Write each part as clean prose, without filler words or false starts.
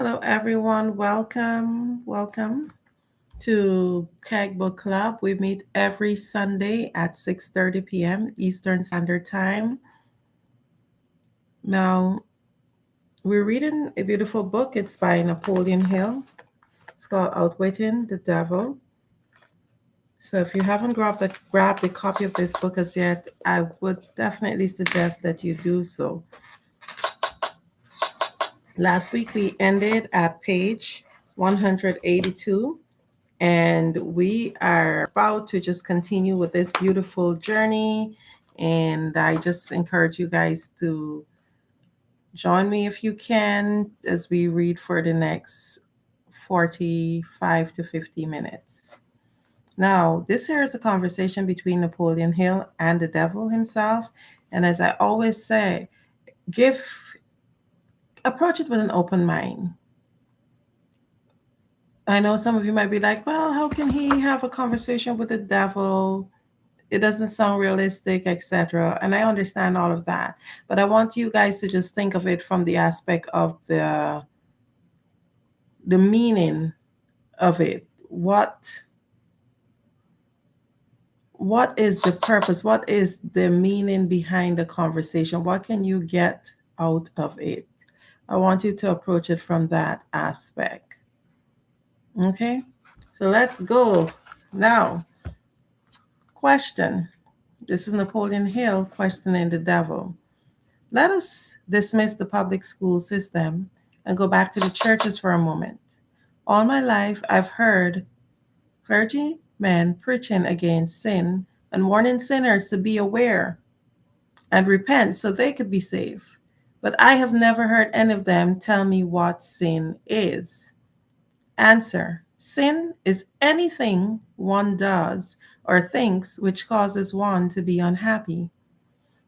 Hello, everyone. Welcome to KEG Book Club. We meet every Sunday at 6:30 p.m. Eastern Standard Time. Now, we're reading a beautiful book. It's by Napoleon Hill. It's called Outwitting the Devil. So, if you haven't grabbed a copy of this book as yet, I would definitely suggest that you do so. Last week, we ended at page 182. And we are about to just continue with this beautiful journey. And I just encourage you guys to join me if you can as we read for the next 45 to 50 minutes. Now, this here is a conversation between Napoleon Hill and the devil himself. And as I always say, give approach it with an open mind. I know some of you might be like, well, how can he have a conversation with the devil? It doesn't sound realistic, etc. And I understand all of that. But I want you guys to just think of it from the aspect of the meaning of it. What is the purpose? What is the meaning behind the conversation? What can you get out of it? I want you to approach it from that aspect. Okay? So let's go. Now, question. This is Napoleon Hill questioning the devil. Let us dismiss the public school system and go back to the churches for a moment. All my life, I've heard clergymen preaching against sin and warning sinners to be aware and repent so they could be saved. But I have never heard any of them tell me what sin is. Answer. Sin is anything one does or thinks which causes one to be unhappy.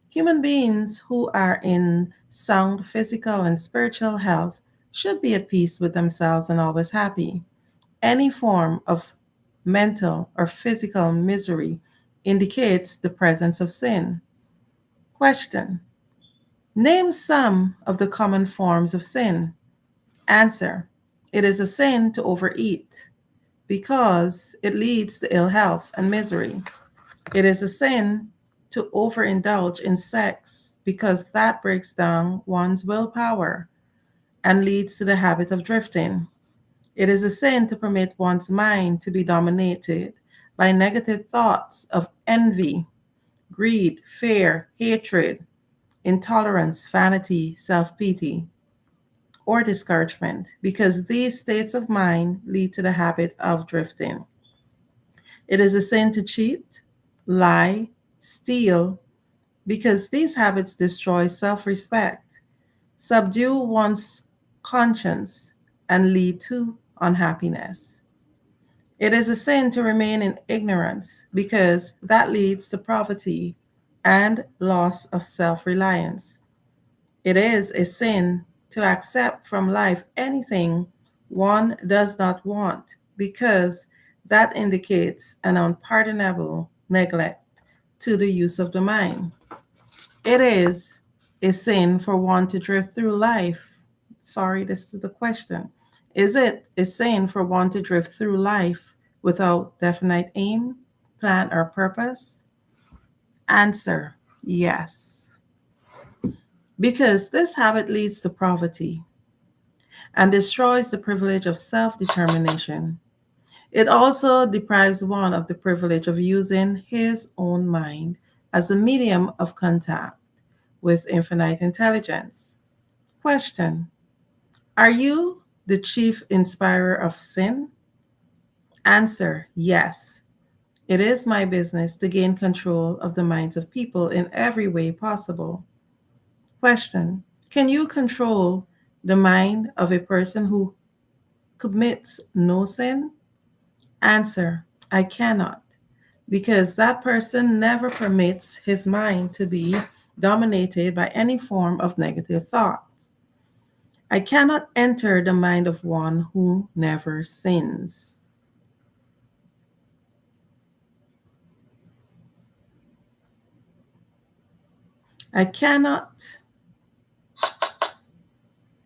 Human beings who are in sound physical and spiritual health should be at peace with themselves and always happy. Any form of mental or physical misery indicates the presence of sin. Question. Name some of the common forms of sin. Answer. It is a sin to overeat because it leads to ill health and misery. It is a sin to overindulge in sex because that breaks down one's willpower and leads to the habit of drifting. It is a sin to permit one's mind to be dominated by negative thoughts of envy, greed, fear, hatred, intolerance, vanity, self pity, or discouragement because these states of mind lead to the habit of drifting. It is a sin to cheat, lie, steal, because these habits destroy self respect, subdue one's conscience, and lead to unhappiness. It is a sin to remain in ignorance because that leads to poverty and loss of self reliance. It is a sin to accept from life anything one does not want because that indicates an unpardonable neglect to the use of the mind. It is a sin for one to drift through life. Sorry, this is the question. Is it a sin for one to drift through life without definite aim, plan, or purpose? Answer yes. Because this habit leads to poverty and destroys the privilege of self determination. It also deprives one of the privilege of using his own mind as a medium of contact with infinite intelligence. Question. Are you the chief inspirer of sin? Answer. Yes. It is my business to gain control of the minds of people in every way possible. Question. Can you control the mind of a person who commits no sin? Answer. I cannot, because that person never permits his mind to be dominated by any form of negative thoughts. I cannot enter the mind of one who never sins. I cannot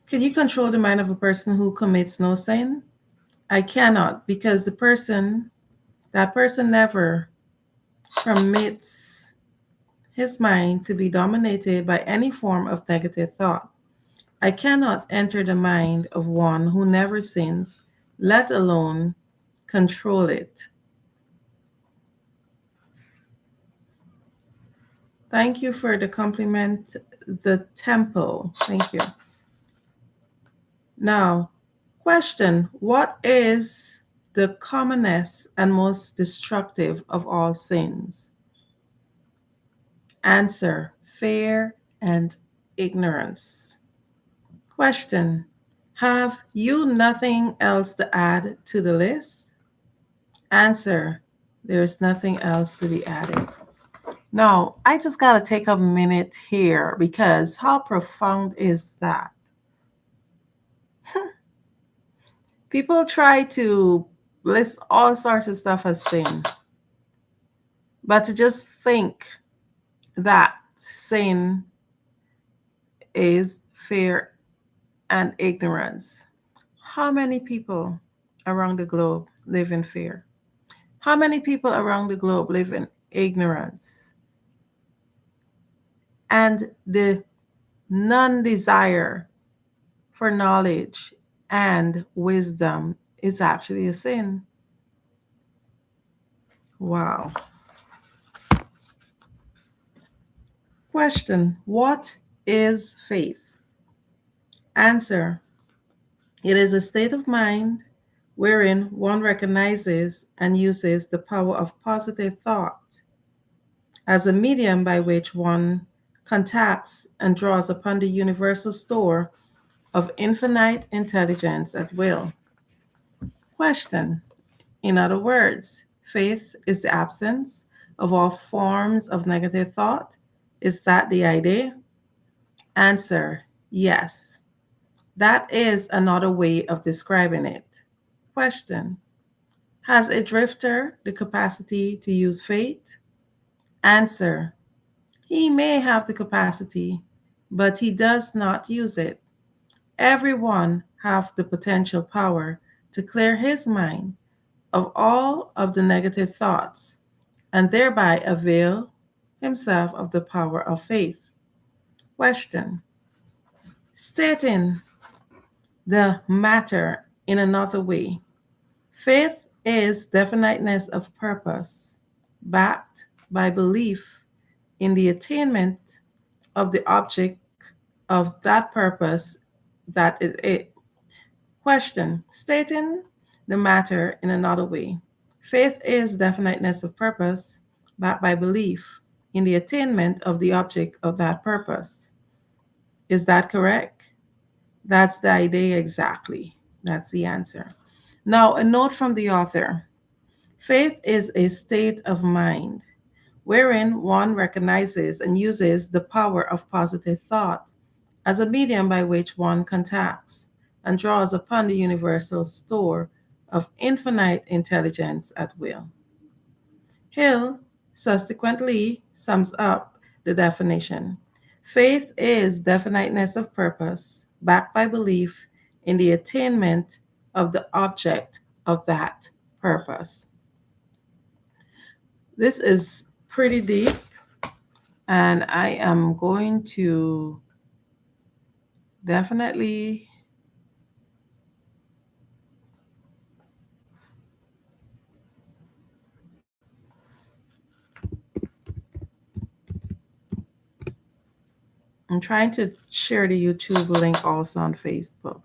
Can you control the mind of a person who commits no sin? I cannot, because that person never permits his mind to be dominated by any form of negative thought. I cannot enter the mind of one who never sins, let alone control it. Thank you for the compliment, the temple. Thank you. Now, question: what is the commonest and most destructive of all sins? Answer: fear and ignorance. Question: have you nothing else to add to the list? Answer: there's nothing else to be added. Now, I just got to take a minute here because how profound is that? People try to list all sorts of stuff as sin, but to just think that sin is fear and ignorance. How many people around the globe live in fear? How many people around the globe live in ignorance? And the non desire for knowledge and wisdom is actually a sin. Wow. Question: what is faith? Answer: it is a state of mind wherein one recognizes and uses the power of positive thought as a medium by which one contacts and draws upon the universal store of infinite intelligence at will. Question: in other words, faith is the absence of all forms of negative thought. Is that the idea? Answer: yes. That is another way of describing it. Question: has a drifter the capacity to use faith? Answer: he may have the capacity, but he does not use it. Everyone have the potential power to clear his mind of all of the negative thoughts and thereby avail himself of the power of faith. Question: stating the matter in another way, faith is definiteness of purpose, backed by belief in the attainment of the object of that purpose that it is. Question: stating the matter in another way, faith is definiteness of purpose, backed by belief in the attainment of the object of that purpose. Is that correct? That's the idea exactly. That's the answer. Now, a note from the author: faith is a state of mind wherein one recognizes and uses the power of positive thought as a medium by which one contacts and draws upon the universal store of infinite intelligence at will. Hill subsequently sums up the definition. Faith is definiteness of purpose, backed by belief in the attainment of the object of that purpose. This is pretty deep, and I am going to definitely I'm trying to share the YouTube link also on Facebook.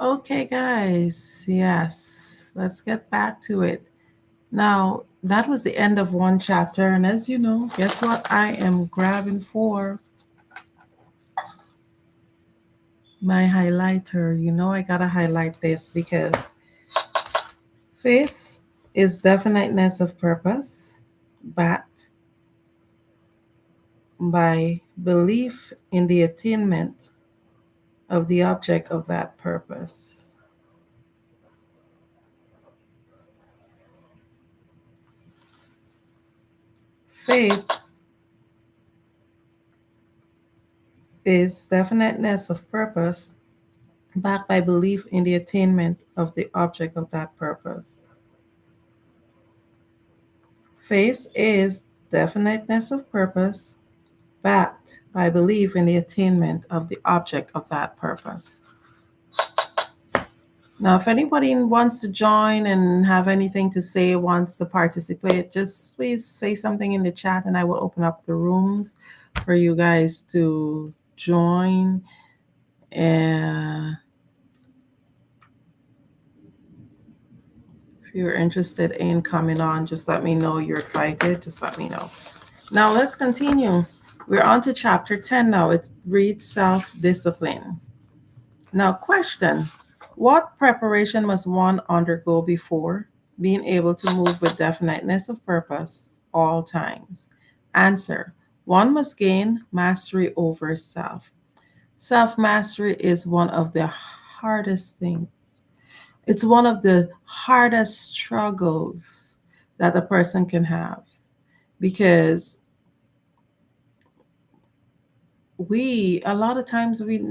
Okay, guys. Yes, let's get back to it. Now, that was the end of one chapter. And as you know, guess what I am grabbing for? My highlighter. You know, I gotta highlight this because faith is definiteness of purpose, backed by belief in the attainment of the object of that purpose. Faith is definiteness of purpose, backed by belief in the attainment of the object of that purpose. Faith is definiteness of purpose, backed by belief in the attainment of the object of that purpose. Now, if anybody wants to join and have anything to say, wants to participate, just please say something in the chat and I will open up the rooms for you guys to join. And if you're interested in coming on, just let me know you're excited. Just let me know. Now, let's continue. We're on to chapter 10 now. It reads self discipline. Now, question: what preparation must one undergo before being able to move with definiteness of purpose all times? Answer: one must gain mastery over self. Self mastery is one of the hardest things, it's one of the hardest struggles that a person can have because a lot of times, we,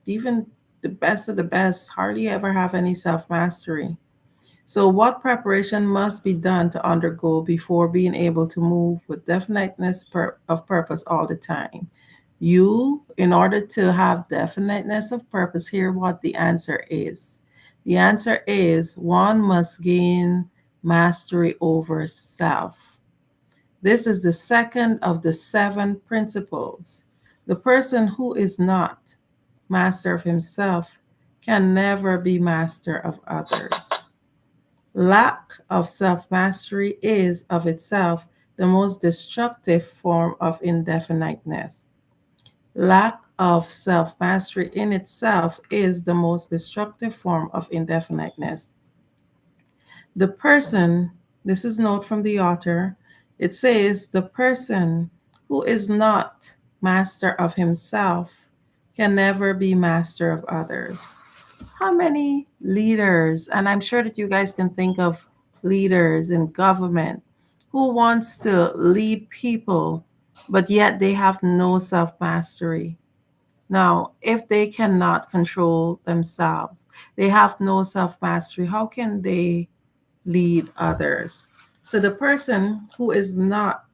even the best of the best, hardly ever have any self mastery. So, what preparation must be done to undergo before being able to move with definiteness of purpose all the time? In order to have definiteness of purpose, here what the answer is. The answer is one must gain mastery over self. This is the second of the seven principles. The person who is not master of himself can never be master of others. Lack of self mastery is, of itself, the most destructive form of indefiniteness. Lack of self mastery in itself is the most destructive form of indefiniteness. The person, this is note from the author, it says, the person who is not master of himself can never be master of others. How many leaders, and I'm sure that you guys can think of leaders in government who wants to lead people, but yet they have no self mastery. Now, if they cannot control themselves, they have no self mastery, how can they lead others? So the person who is not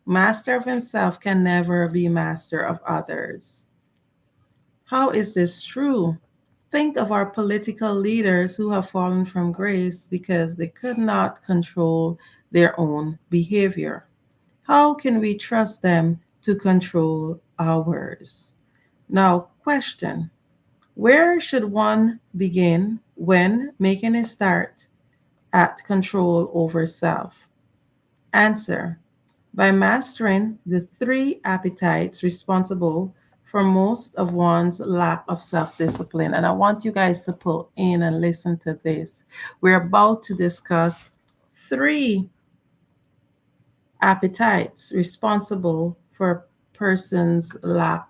master of himself can never be master of others. How is this true? Think of our political leaders who have fallen from grace because they could not control their own behavior. How can we trust them to control ours? Now, question: where should one begin when making a start at control over self? Answer: by mastering the three appetites responsible for most of one's lack of self discipline. And I want you guys to pull in and listen to this. We're about to discuss three appetites responsible for a person's lack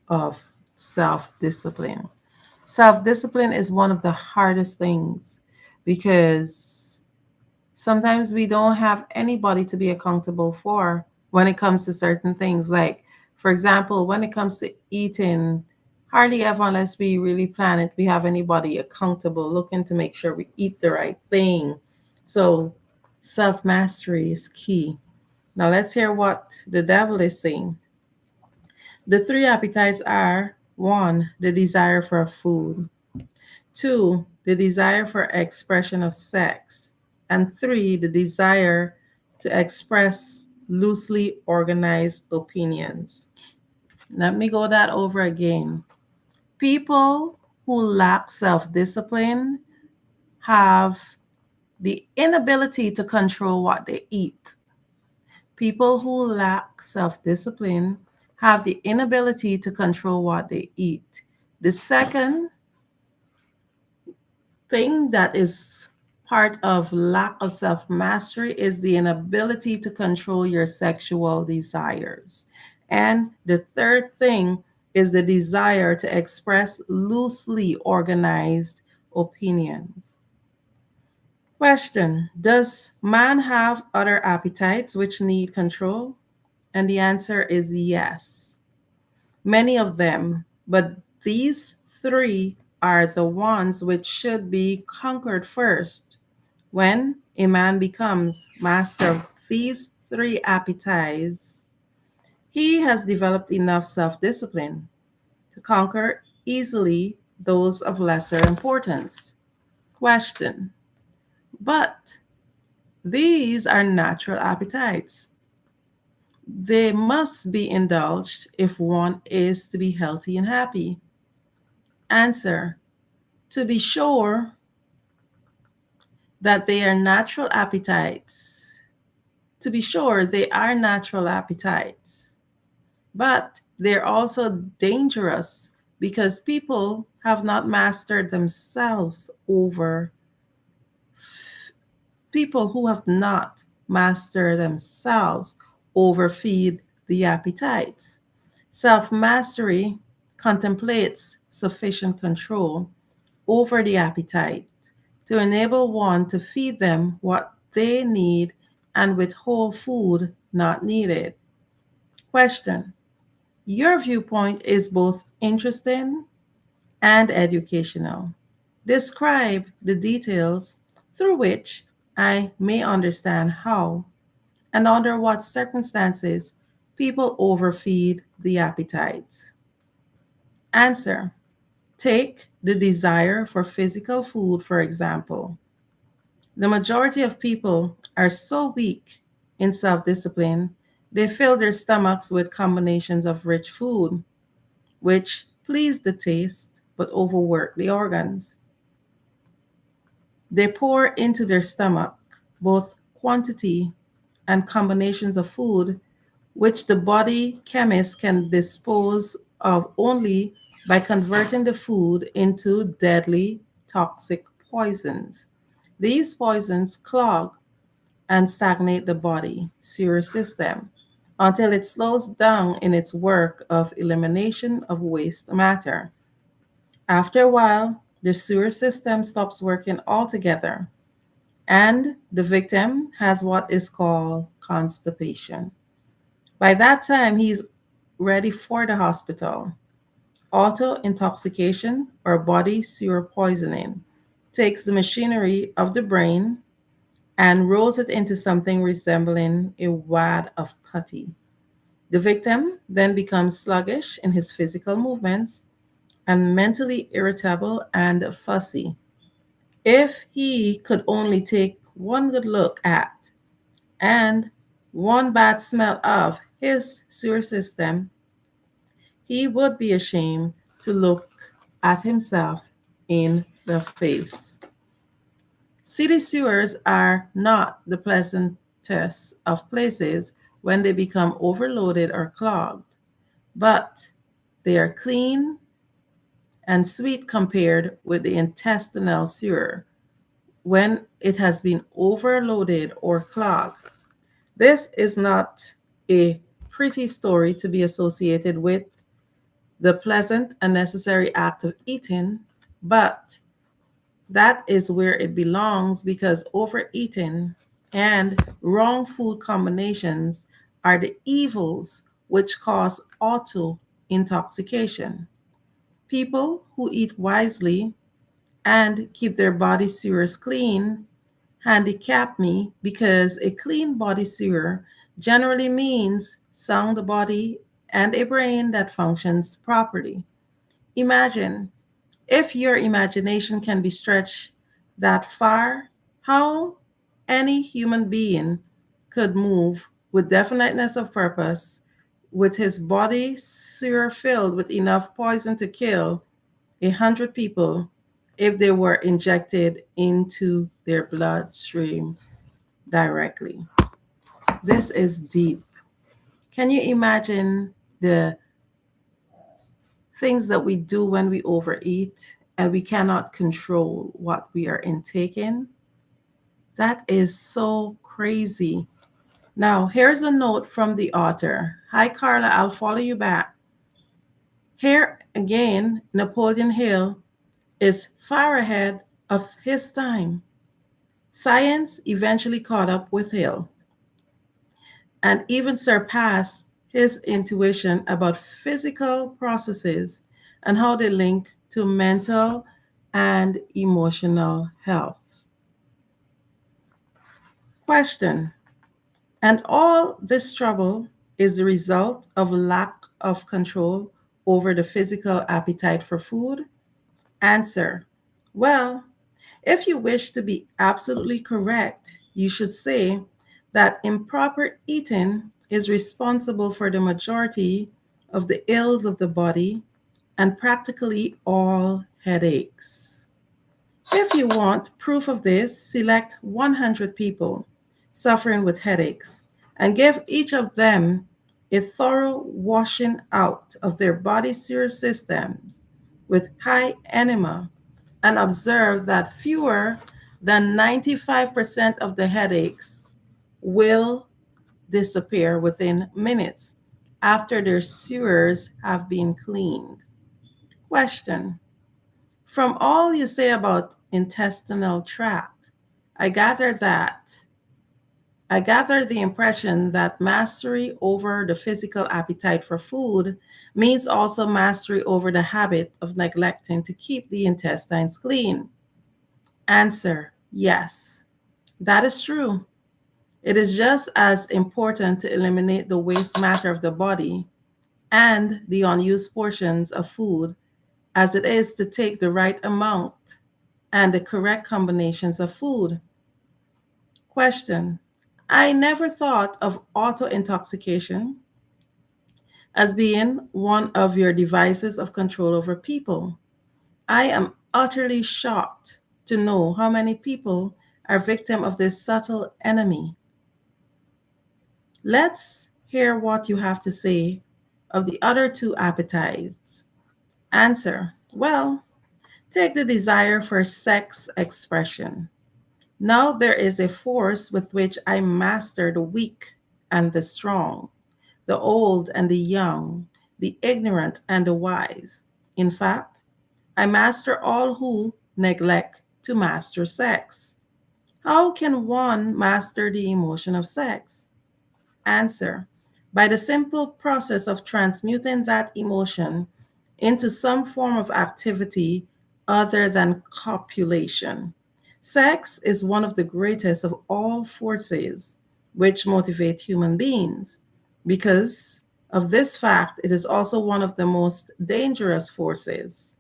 of self discipline. Self discipline is one of the hardest things because sometimes we don't have anybody to be accountable for when it comes to certain things. Like, for example, when it comes to eating, hardly ever, unless we really plan it, we have anybody accountable looking to make sure we eat the right thing. So, self mastery is key. Now, let's hear what the devil is saying. The three appetites are: one, the desire for food; two, the desire for expression of sex; and three, the desire to express loosely organized opinions. Let me go that over again. People who lack self discipline have the inability to control what they eat. People who lack self discipline have the inability to control what they eat. The second thing that is part of lack of self mastery is the inability to control your sexual desires. And the third thing is the desire to express loosely organized opinions. Question: does man have other appetites which need control? And the answer is yes, many of them, but these three are the ones which should be conquered first. When a man becomes master of these three appetites, he has developed enough self discipline to conquer easily those of lesser importance. Question: but these are natural appetites. They must be indulged if one is to be healthy and happy. Answer: to be sure that they are natural appetites. To be sure, they are natural appetites, but they're also dangerous because people who have not mastered themselves overfeed the appetites. Self mastery contemplates sufficient control over the appetite to enable one to feed them what they need and withhold food not needed. Question: your viewpoint is both interesting and educational. Describe the details through which I may understand how and under what circumstances people overfeed the appetites. Answer: take the desire for physical food, for example. The majority of people are so weak in self discipline, they fill their stomachs with combinations of rich food, which please the taste but overwork the organs. They pour into their stomach both quantity and combinations of food which the body chemist can dispose of only by converting the food into deadly toxic poisons. These poisons clog and stagnate the body sewer system until it slows down in its work of elimination of waste matter. After a while, the sewer system stops working altogether, and the victim has what is called constipation. By that time, he's ready for the hospital. Auto intoxication or body sewer poisoning takes the machinery of the brain and rolls it into something resembling a wad of putty. The victim then becomes sluggish in his physical movements and mentally irritable and fussy. If he could only take one good look at and one bad smell of his sewer system, he would be ashamed to look at himself in the face. City sewers are not the pleasantest of places when they become overloaded or clogged, but they are clean and sweet compared with the intestinal sewer when it has been overloaded or clogged. This is not a pretty story to be associated with the pleasant and necessary act of eating, but that is where it belongs because overeating and wrong food combinations are the evils which cause auto intoxication. People who eat wisely and keep their body sewers clean handicap me because a clean body sewer generally means sound body and a brain that functions properly. Imagine if your imagination can be stretched that far, how any human being could move with definiteness of purpose with his body sewer filled with enough poison to kill 100 people if they were injected into their bloodstream directly. This is deep. Can you imagine the things that we do when we overeat and we cannot control what we are intaking? That is so crazy. Now, here's a note from the author. Hi, Carla, I'll follow you back. Here again, Napoleon Hill is far ahead of his time. Science eventually caught up with Hill and even surpassed his intuition about physical processes and how they link to mental and emotional health. Question. And all this trouble is the result of lack of control over the physical appetite for food? Answer. Well, if you wish to be absolutely correct, you should say that improper eating is responsible for the majority of the ills of the body and practically all headaches. If you want proof of this, select 100 people suffering with headaches and give each of them a thorough washing out of their body sewer systems with high enema and observe that fewer than 95% of the headaches will disappear within minutes after their sewers have been cleaned. Question. From all you say about intestinal tract, I gather that I gather the impression that mastery over the physical appetite for food means also mastery over the habit of neglecting to keep the intestines clean. Answer: yes, that is true. It is just as important to eliminate the waste matter of the body and the unused portions of food as it is to take the right amount and the correct combinations of food. Question. I never thought of auto intoxication as being one of your devices of control over people. I am utterly shocked to know how many people are victim of this subtle enemy. Let's hear what you have to say of the other two appetites. Answer. Well, take the desire for sex expression. Now there is a force with which I master the weak and the strong, the old and the young, the ignorant and the wise. In fact, I master all who neglect to master sex. How can one master the emotion of sex? Answer: by the simple process of transmuting that emotion into some form of activity other than copulation. Sex is one of the greatest of all forces which motivate human beings. Because of this fact, it is also one of the most dangerous forces.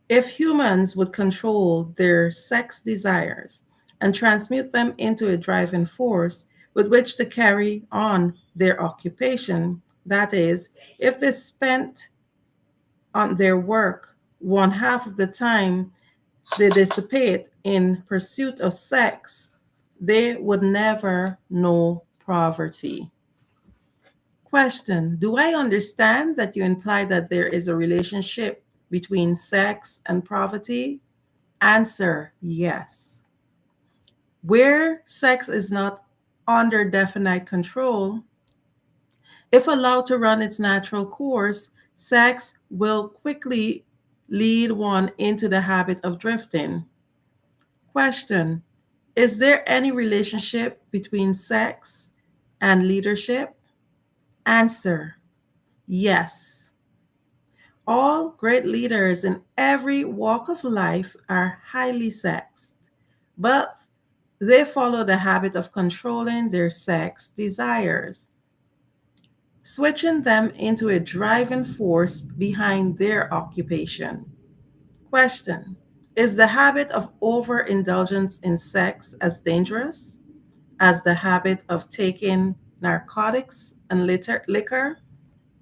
If humans would control their sex desires and transmute them into a driving force with which to carry on their occupation, that is, if they spent on their work one half of the time they dissipate in pursuit of sex, they would never know poverty. Question. Do I understand that you imply that there is a relationship between sex and poverty? Answer: yes. Where sex is not under definite control, if allowed to run its natural course, sex will quickly lead one into the habit of drifting. Question. Is there any relationship between sex and leadership? Answer: yes. All great leaders in every walk of life are highly sexed, but they follow the habit of controlling their sex desires, switching them into a driving force behind their occupation. Question. Is the habit of overindulgence in sex as dangerous as the habit of taking narcotics and liquor?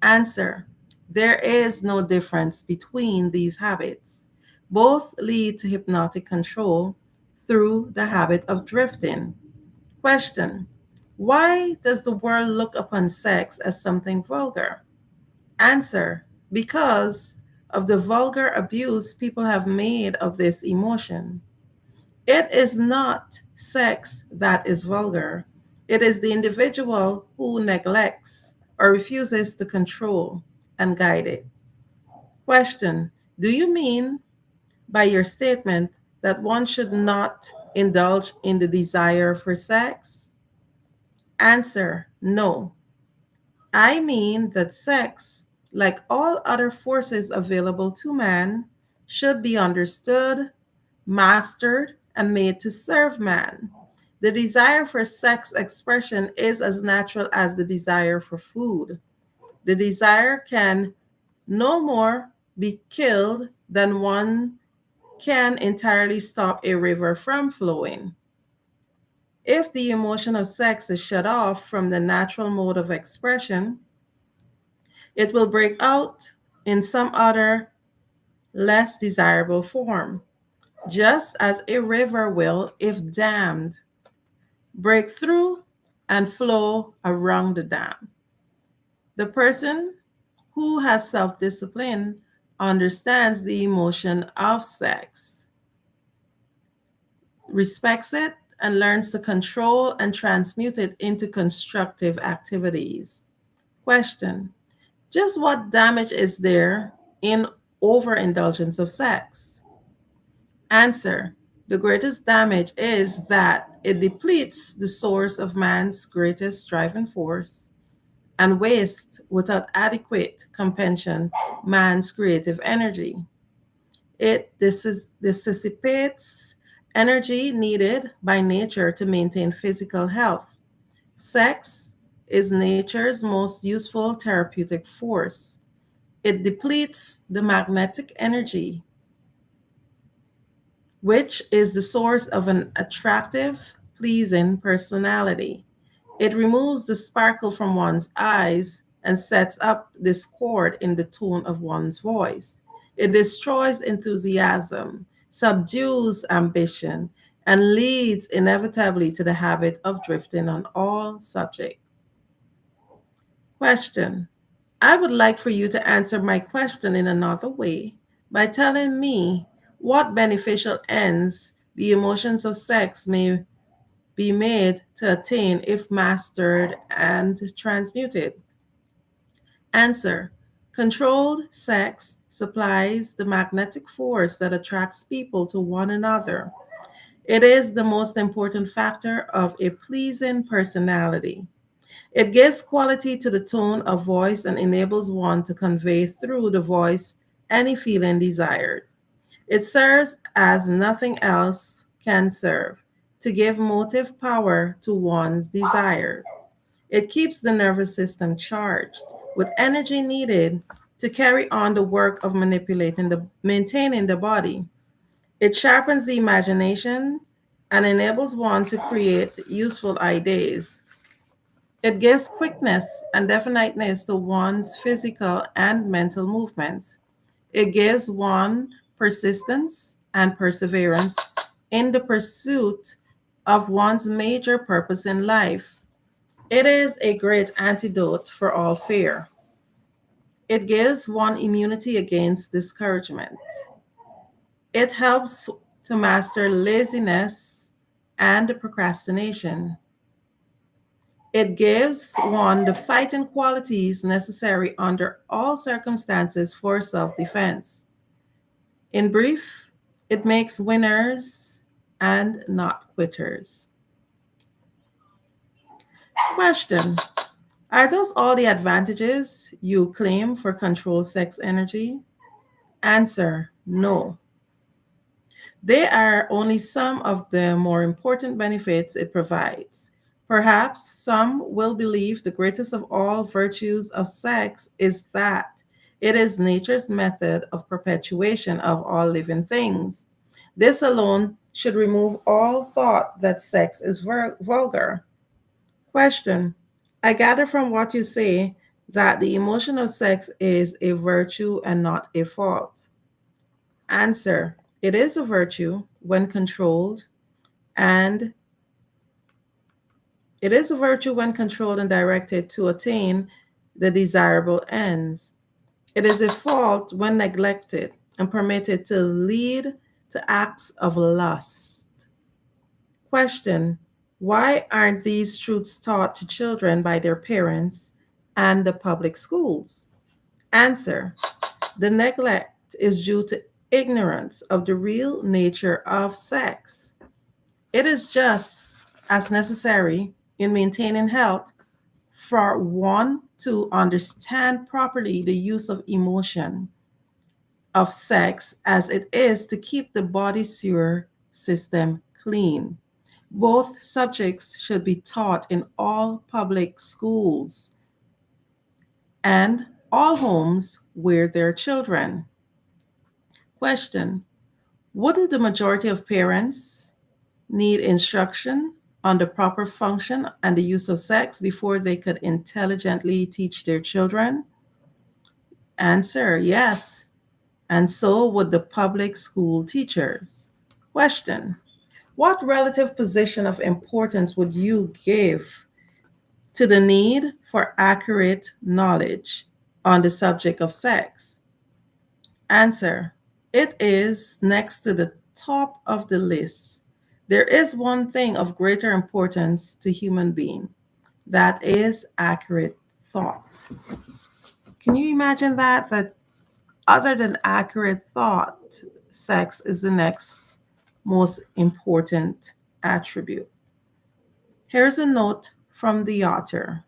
Answer. There is no difference between these habits. Both lead to hypnotic control through the habit of drifting. Question: why does the world look upon sex as something vulgar? Answer: because of the vulgar abuse people have made of this emotion. It is not sex that is vulgar. It is the individual who neglects or refuses to control and guide it. Question: do you mean by your statement that one should not indulge in the desire for sex? Answer: no. I mean that sex, like all other forces available to man, should be understood, mastered, and made to serve man. The desire for sex expression is as natural as the desire for food. The desire can no more be killed than one can entirely stop a river from flowing. If the emotion of sex is shut off from the natural mode of expression, it will break out in some other, less desirable form, just as a river will, if dammed, break through and flow around the dam. The person who has self discipline understands the emotion of sex, respects it, and learns to control and transmute it into constructive activities. Question: just what damage is there in overindulgence of sex? Answer: the greatest damage is that it depletes the source of man's greatest driving force and wastes without adequate compensation man's creative energy. It dissipates energy needed by nature to maintain physical health. Sex is nature's most useful therapeutic force. It depletes the magnetic energy, which is the source of an attractive, pleasing personality. It removes the sparkle from one's eyes and sets up discord in the tone of one's voice. It destroys enthusiasm, subdues ambition, and leads inevitably to the habit of drifting on all subjects. Question: I would like for you to answer my question in another way by telling me what beneficial ends the emotions of sex may be made to attain if mastered and transmuted. Answer: controlled sex supplies the magnetic force that attracts people to one another. It is the most important factor of a pleasing personality. It gives quality to the tone of voice and enables one to convey through the voice any feeling desired. It serves as nothing else can serve, to give motive power to one's desire. It keeps the nervous system charged with energy needed to carry on the work of maintaining the body. It sharpens the imagination and enables one to create useful ideas. It gives quickness and definiteness to one's physical and mental movements. It gives one persistence and perseverance in the pursuit of one's major purpose in life. It is a great antidote for all fear. It gives one immunity against discouragement. It helps to master laziness and procrastination. It gives one the fighting qualities necessary under all circumstances for self defense. In brief, it makes winners and not quitters. Question: are those all the advantages you claim for controlled sex energy? Answer: no. They are only some of the more important benefits it provides. Perhaps some will believe the greatest of all virtues of sex is that it is nature's method of perpetuation of all living things. This alone should remove all thought that sex is vulgar. Question: I gather from what you say that the emotion of sex is a virtue and not a fault? Answer: it is a virtue when controlled, and it is a virtue when controlled and directed to attain the desirable ends. It is a fault when neglected and permitted to lead to acts of lust. Question: why aren't these truths taught to children by their parents and the public schools? Answer: the neglect is due to ignorance of the real nature of sex. It is just as necessary in maintaining health for one to understand properly the use of emotion of sex as it is to keep the body sewer system clean. Both subjects should be taught in all public schools and all homes where there are children. Question: wouldn't the majority of parents need instruction on the proper function and the use of sex before they could intelligently teach their children? Answer: yes, and so would the public school teachers. Question: what relative position of importance would you give to the need for accurate knowledge on the subject of sex? Answer: it is next to the top of the list. There is one thing of greater importance to human being, that is accurate thought. Can you imagine that? That other than accurate thought, sex is the next most important attribute. Here's a note from the author.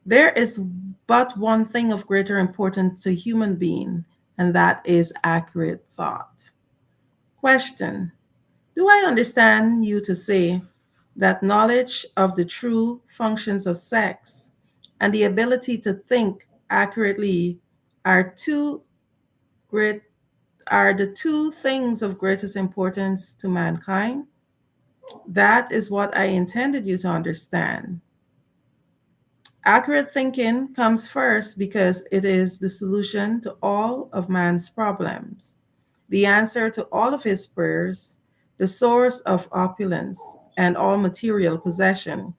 There is but one thing of greater importance to human being, and that is accurate thought. Question: do I understand you to say that knowledge of the true functions of sex and the ability to think accurately are two great are the two things of greatest importance to mankind? That is what I intended you to understand. Accurate thinking comes first because it is the solution to all of man's problems, the answer to all of his prayers, the source of opulence and all material possession.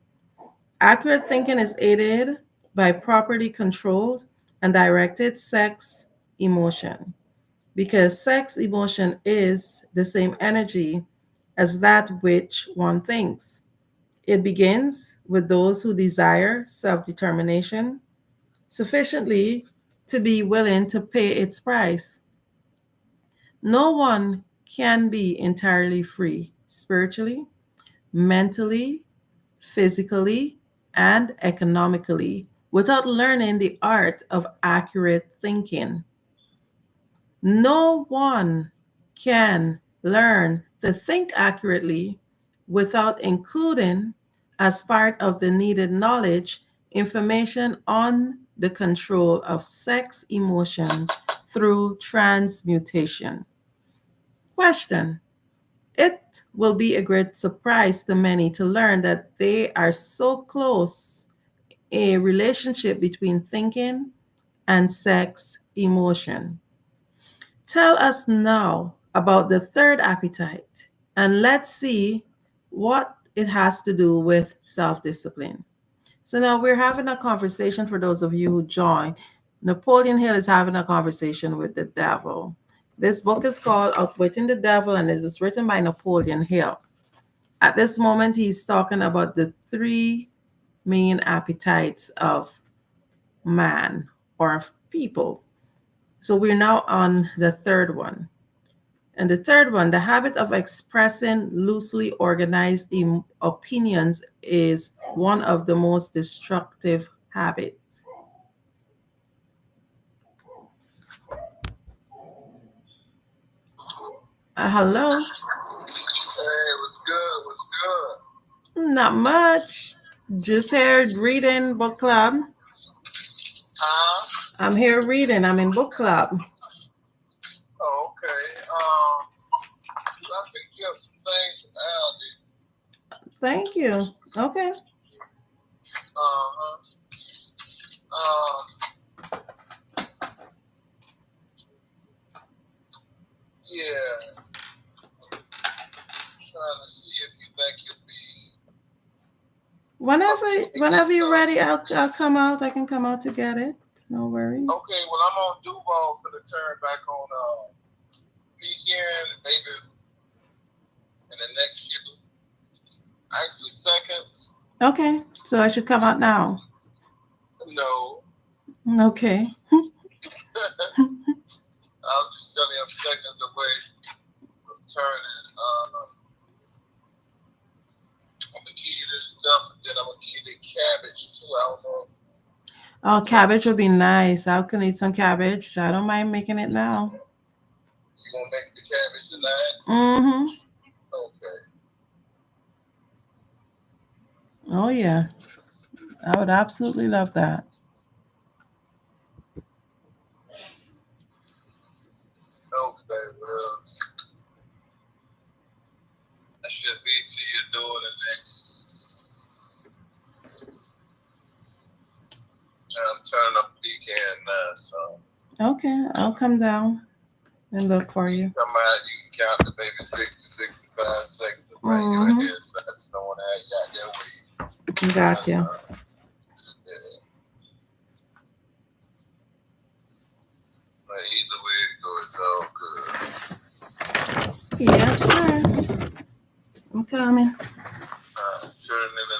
Accurate thinking is aided by properly controlled and directed sex emotion, because sex emotion is the same energy as that which one thinks. It begins with those who desire self determination sufficiently to be willing to pay its price. No one can be entirely free spiritually, mentally, physically, and economically without learning the art of accurate thinking. No one can learn to think accurately without including, as part of the needed knowledge, information on the control of sex emotion through transmutation. Question: it will be a great surprise to many to learn that they are so close a relationship between thinking and sex emotion. Tell us now about the third appetite, and let's see what it has to do with self discipline. So, now we're having a conversation for those of you who joined. Napoleon Hill is having a conversation with the devil. This book is called Outwitting the Devil, and it was written by Napoleon Hill. At this moment, he's talking about the three main appetites of man or of people. So, we're now on the third one. And the third one, the habit of expressing loosely organized opinions is one of the most destructive habits. Hello? Hey, what's good? What's good? Not much. Just here reading book club. Huh? I'm here reading. I'm in book club. Oh, okay. Let me get some things from Aldi. Thank you. Okay. Uh-huh. Trying to see if you think you'll be Whenever you're ready, I'll come out. I can come out to get it. No worries. okay. Well, I'm on Duval for the turn back on weekend, maybe in the next few actually seconds. Okay, so I should come out now. No, Okay. I was just telling you I'm seconds away from turning. I'm gonna give you this stuff, and then I'm gonna give you the cabbage too. I don't know if Oh, cabbage would be nice. I can eat some cabbage. I don't mind making it now. you gonna make the cabbage tonight. Mm-hmm. Okay. Oh yeah. I would absolutely love that. Okay. Well, I should be to you doing the next. I'm turning up weekend now, so Okay, I'll come down and look for you. come out. You can count the maybe 60, 65 seconds to bring you in Mm-hmm. here. So I just don't want to have you out there waiting. Gotcha. But either way it goes, it's all good. Yes, sir. I'm coming. Turning in the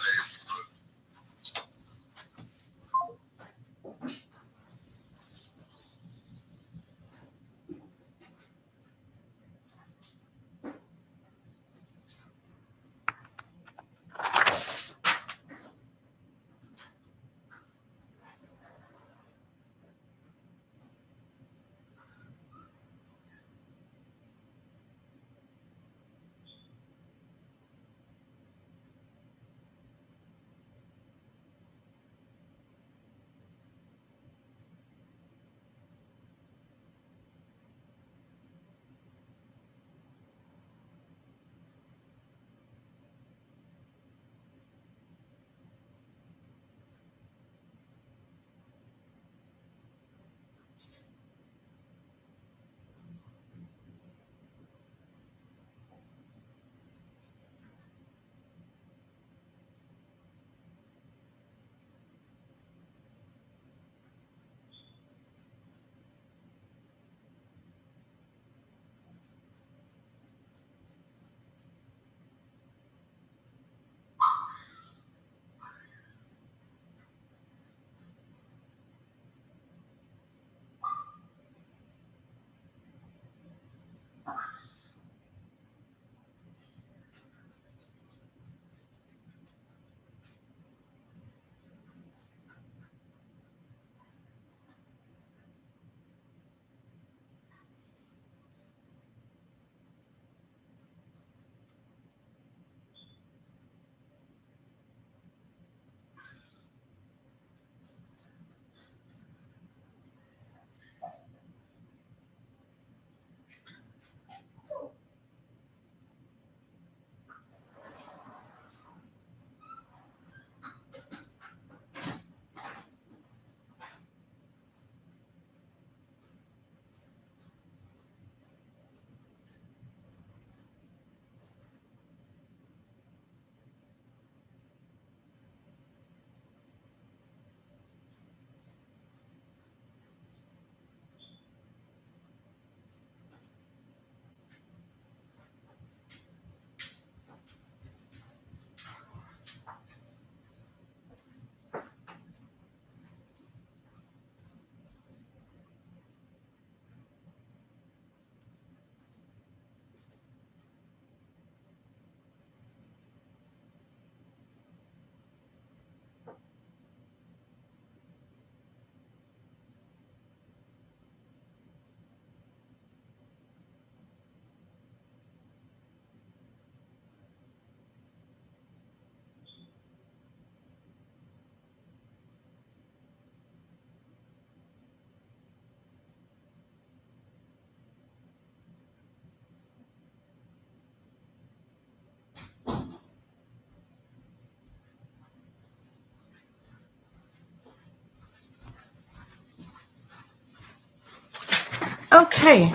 neighborhood. Okay.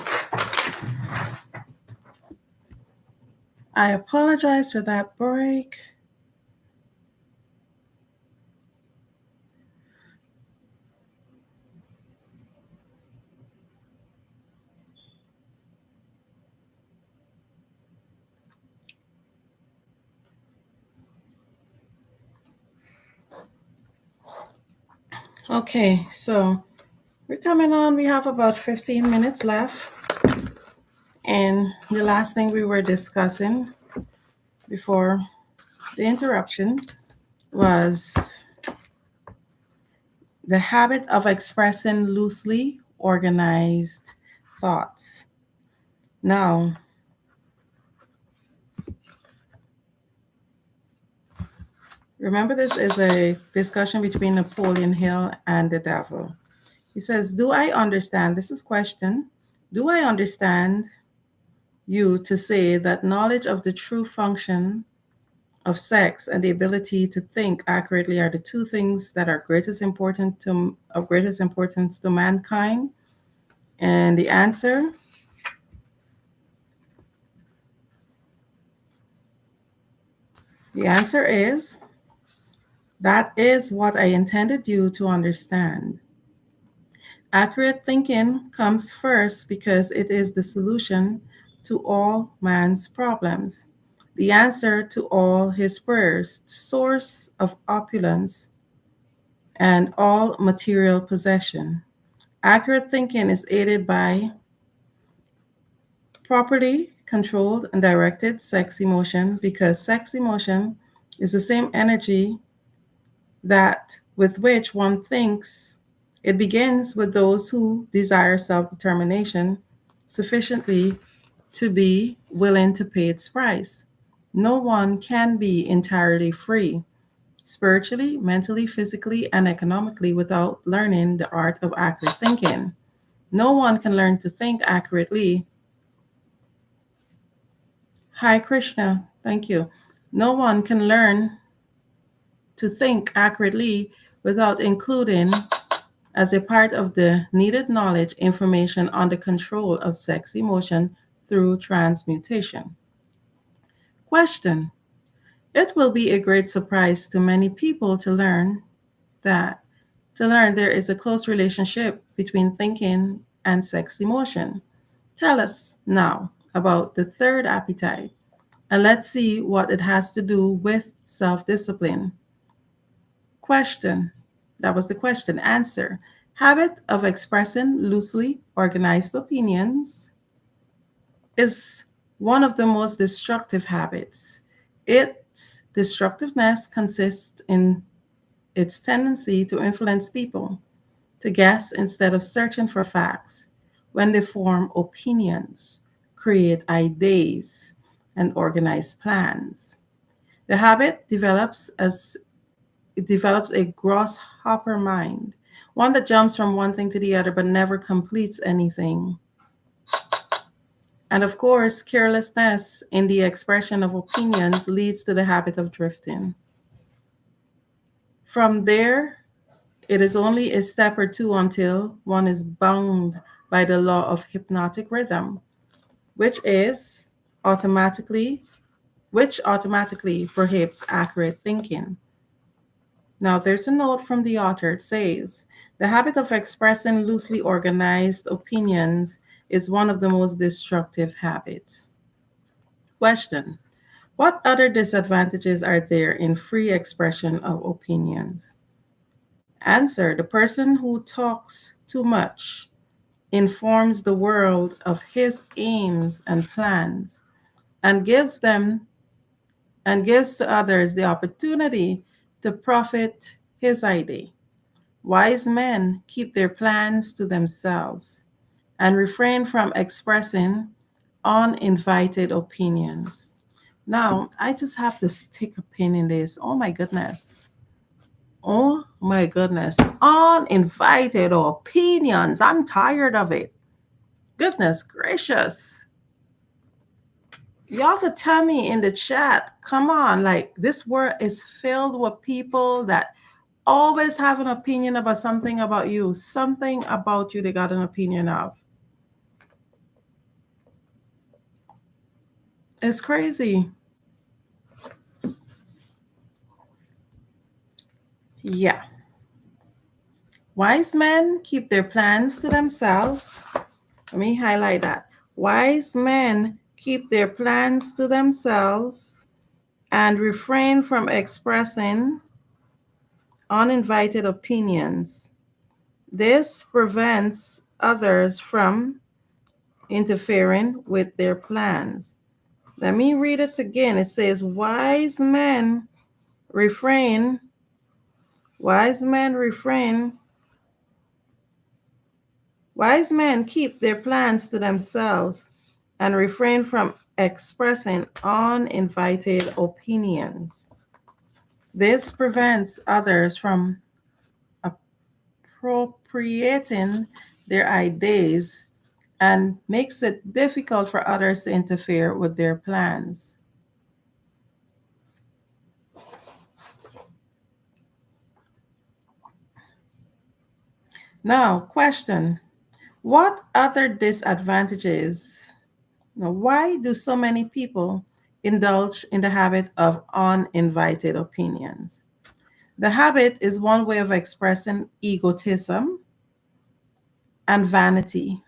I apologize for that break. Okay, so we're coming on. We have about 15 minutes left. And the last thing we were discussing before the interruption was the habit of expressing loosely organized thoughts. Now, remember, this is a discussion between Napoleon Hill and the devil. He says, do I understand? This is question. Do I understand you to say that knowledge of the true function of sex and the ability to think accurately are the two things that are of greatest importance to mankind? And the answer is that is what I intended you to understand. Accurate thinking comes first because it is the solution to all man's problems, the answer to all his prayers, the source of opulence and all material possession. Accurate thinking is aided by properly controlled and directed sex emotion because sex emotion is the same energy that with which one thinks. It begins with those who desire self determination sufficiently to be willing to pay its price. No one can be entirely free, spiritually, mentally, physically, and economically, without learning the art of accurate thinking. No one can learn to think accurately. Hi, Krishna. Thank you. No one can learn to think accurately without including as a part of the needed knowledge information on the control of sex emotion through transmutation. Question. It will be a great surprise to many people that to learn there is a close relationship between thinking and sex emotion. Tell us now about the third appetite and let's see what it has to do with self-discipline. Question. That was the question. Answer. Habit of expressing loosely organized opinions is one of the most destructive habits. Its destructiveness consists in its tendency to influence people, to guess instead of searching for facts, when they form opinions, create ideas, and organize plans. The habit develops a grasshopper mind, one that jumps from one thing to the other but never completes anything. And of course, carelessness in the expression of opinions leads to the habit of drifting. From there, it is only a step or two until one is bound by the law of hypnotic rhythm, which is automatically which automatically prohibits accurate thinking. Now, there's a note from the author. It says, the habit of expressing loosely organized opinions is one of the most destructive habits. Question. What other disadvantages are there in free expression of opinions? Answer. The person who talks too much informs the world of his aims and plans and gives to others the opportunity to profit his idea. Wise men keep their plans to themselves and refrain from expressing uninvited opinions. Now, I just have to stick a pin in this. Oh my goodness. Oh my goodness. Uninvited opinions. I'm tired of it. Goodness gracious. Y'all could tell me in the chat. Come on. Like, this world is filled with people that always have an opinion about something about you. Something about you they got an opinion of. It's crazy. Yeah. Wise men keep their plans to themselves. Let me highlight that. Wise men keep their plans to themselves and refrain from expressing uninvited opinions. This prevents others from interfering with their plans. Let me read it again. It says, refrain, wise men refrain, wise men keep their plans to themselves and refrain from expressing uninvited opinions. This prevents others from appropriating their ideas and makes it difficult for others to interfere with their plans. Now, question: what other disadvantages? Now, why do so many people indulge in the habit of uninvited opinions? The habit is one way of expressing egotism and vanity.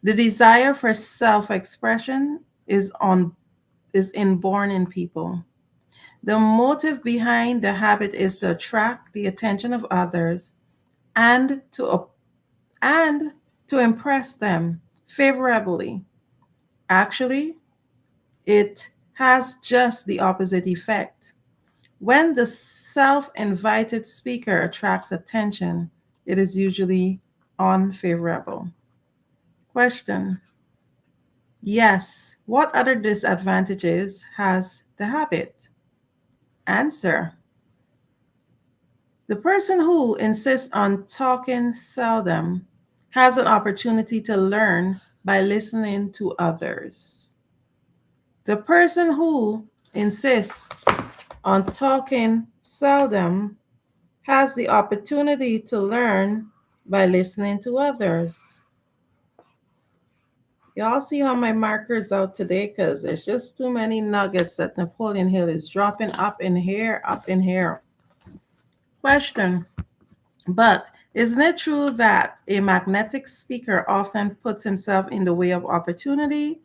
The desire for self expression is inborn in people. The motive behind the habit is to attract the attention of others and and to impress them favorably. Actually, it has just the opposite effect. When the self-invited speaker attracts attention, it is usually unfavorable. Question: yes, what other disadvantages has the habit? Answer: the person who insists on talking seldom has an opportunity to learn by listening to others. The person who insists on talking seldom has the opportunity to learn by listening to others. Y'all see how my marker's out today? Because there's just too many nuggets that Napoleon Hill is dropping up in here, up in here. Question: but isn't it true that a magnetic speaker often puts himself in the way of opportunity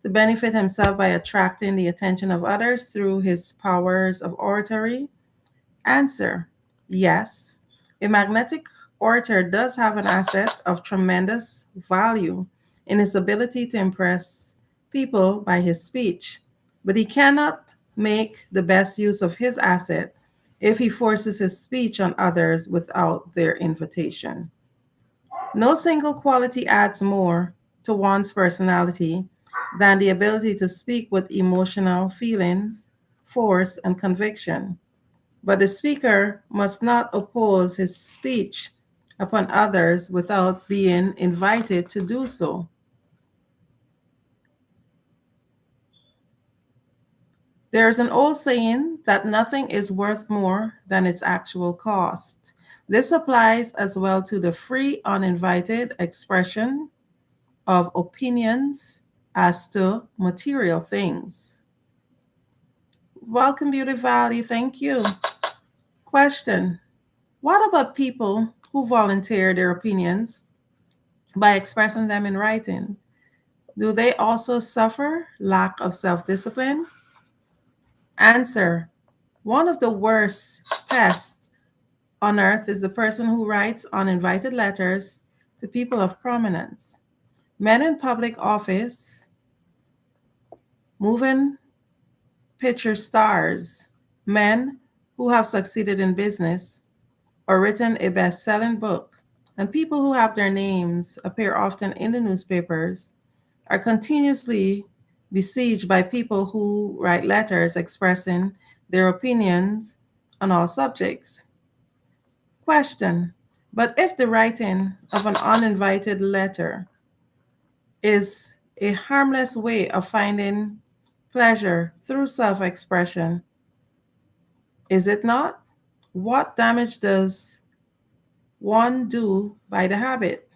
to benefit himself by attracting the attention of others through his powers of oratory? Answer: yes. A magnetic orator does have an asset of tremendous value in his ability to impress people by his speech, but he cannot make the best use of his asset if he forces his speech on others without their invitation. No single quality adds more to one's personality than the ability to speak with emotional feelings, force, and conviction. But the speaker must not oppose his speech upon others without being invited to do so. There's an old saying that nothing is worth more than its actual cost. This applies as well to the free, uninvited expression of opinions as to material things. Welcome, Beauty Valley. Thank you. Question: what about people who volunteer their opinions by expressing them in writing? Do they also suffer lack of self discipline? Answer: one of the worst pests on earth is the person who writes uninvited letters to people of prominence. Men in public office, moving picture stars, men who have succeeded in business or written a best selling book, and people who have their names appear often in the newspapers are continuously besieged by people who write letters expressing their opinions on all subjects. Question: but if the writing of an uninvited letter is a harmless way of finding pleasure through self expression, is it not? What damage does one do by the habit?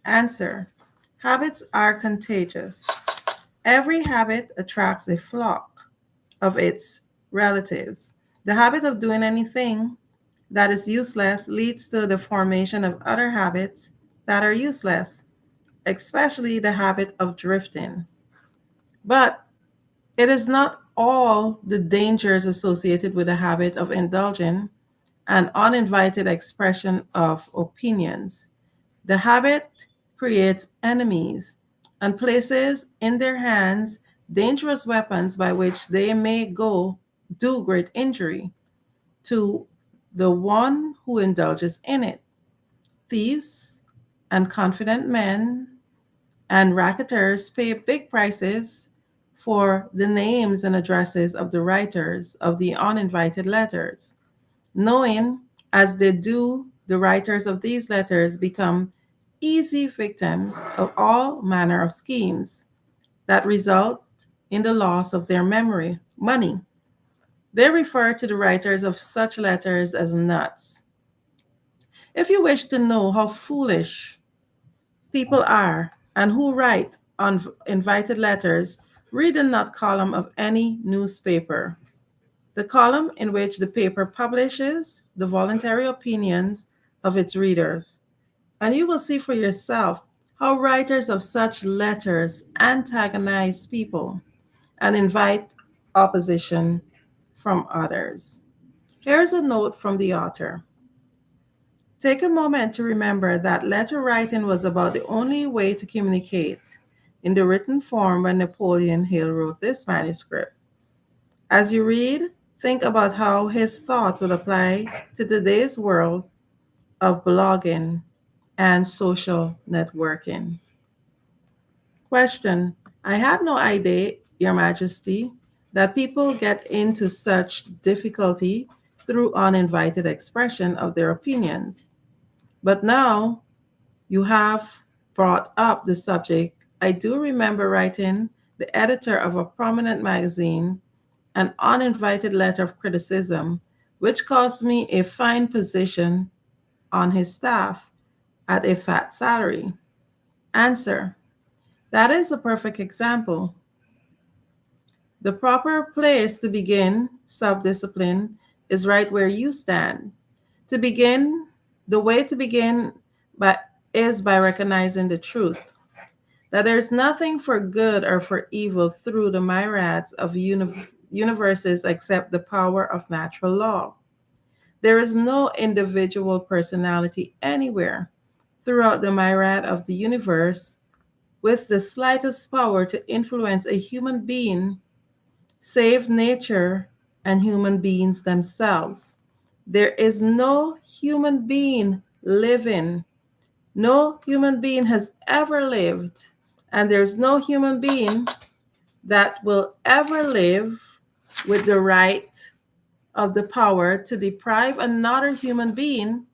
Answer: habits are contagious. Every habit attracts a flock of its relatives. The habit of doing anything that is useless leads to the formation of other habits that are useless, especially the habit of drifting. But it is not all the dangers associated with the habit of indulging an uninvited expression of opinions. The habit creates enemies and places in their hands dangerous weapons by which they may go do great injury to the one who indulges in it. Thieves and confident men and racketeers pay big prices for the names and addresses of the writers of the uninvited letters, knowing as they do the writers of these letters become easy victims of all manner of schemes that result in the loss of their memory, money. They refer to the writers of such letters as nuts. If you wish to know how foolish people are and who write invited letters, read the nut column of any newspaper, the column in which the paper publishes the voluntary opinions of its readers. And you will see for yourself how writers of such letters antagonize people and invite opposition from others. Here's a note from the author. Take a moment to remember that letter writing was about the only way to communicate in the written form when Napoleon Hill wrote this manuscript. As you read, think about how his thoughts would apply to today's world of blogging and social networking. Question: I had no idea, Your Majesty, that people get into such difficulty through uninvited expression of their opinions. But now you have brought up the subject. I do remember writing the editor of a prominent magazine an uninvited letter of criticism, which cost me a fine position on his staff at a fat salary. Answer: that is a perfect example. The proper place to begin self discipline is right where you stand. To begin, the way to begin by, is by recognizing the truth that there's nothing for good or for evil through the myriads of universes except the power of natural law. There is no individual personality anywhere throughout the myriad of the universe with the slightest power to influence a human being save nature and human beings themselves. There is no human being living. No human being has ever lived, and there's no human being that will ever live with the right of the power to deprive another human being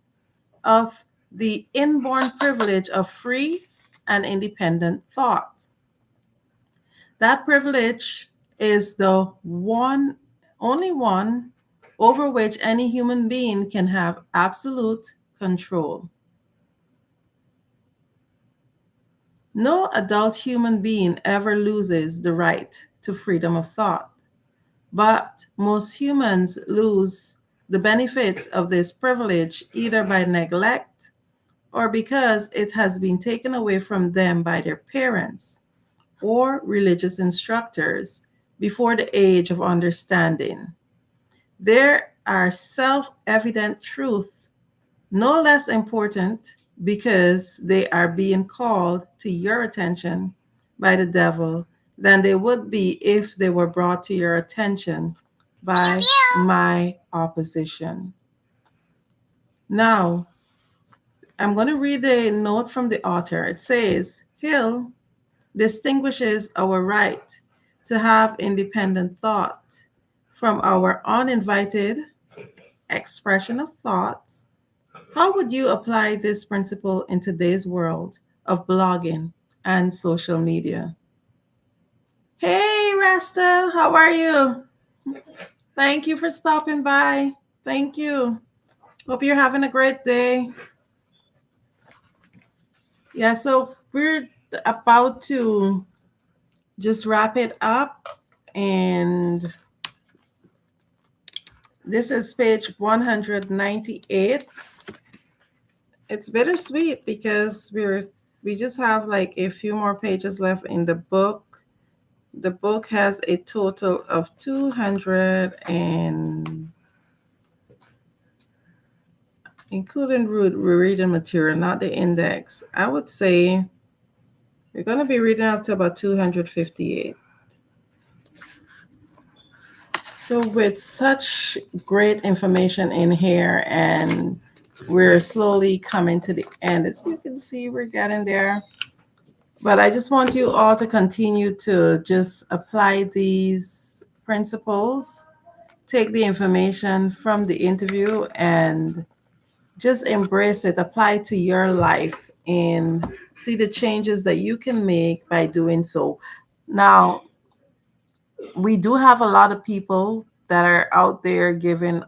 of the inborn privilege of free and independent thought. That privilege is the one, only one, over which any human being can have absolute control. No adult human being ever loses the right to freedom of thought, but most humans lose the benefits of this privilege either by neglect or because it has been taken away from them by their parents or religious instructors before the age of understanding. There are self evident truths no less important because they are being called to your attention by the devil than they would be if they were brought to your attention by my opposition. Now, I'm going to read a note from the author. It says, Hill distinguishes our right to have independent thought from our uninvited expression of thoughts. How would you apply this principle in today's world of blogging and social media? Hey, Rasta, how are you? Thank you for stopping by. Thank you. Hope you're having a great day. Yeah, so we're about to just wrap it up. And this is page 198. It's bittersweet because we just have like a few more pages left in the book. The book has a total of 200 and including reading material, not the index. I would say we're going to be reading up to about 258. So, with such great information in here, and we're slowly coming to the end. As you can see, we're getting there. But I just want you all to continue to just apply these principles, take the information from the interview, and just embrace it, apply it to your life, and see the changes that you can make by doing so. Now, we do have a lot of people that are out there giving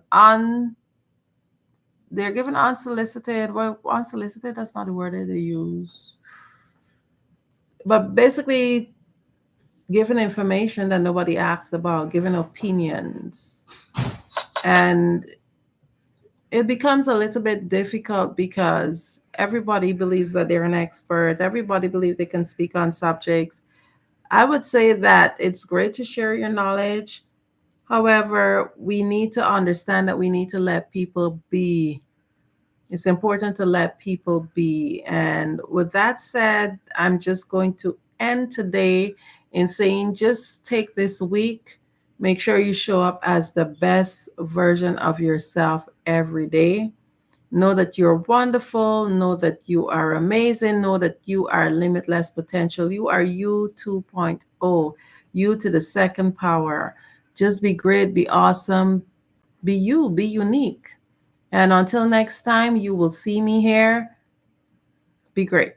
they're giving unsolicited, well, unsolicited, that's not the word that they use, but basically giving information that nobody asked about, giving opinions. And it becomes a little bit difficult because everybody believes that they're an expert, everybody believes they can speak on subjects. I would say that it's great to share your knowledge. However, we need to understand that we need to let people be. It's important to let people be. And with that said, I'm just going to end today in saying just take this week, make sure you show up as the best version of yourself every day. Know that you're wonderful. Know that you are amazing. Know that you are limitless potential. You are you 2.0, you to the second power. Just be great, be awesome, be you, be unique. And until next time, you will see me here. Be great.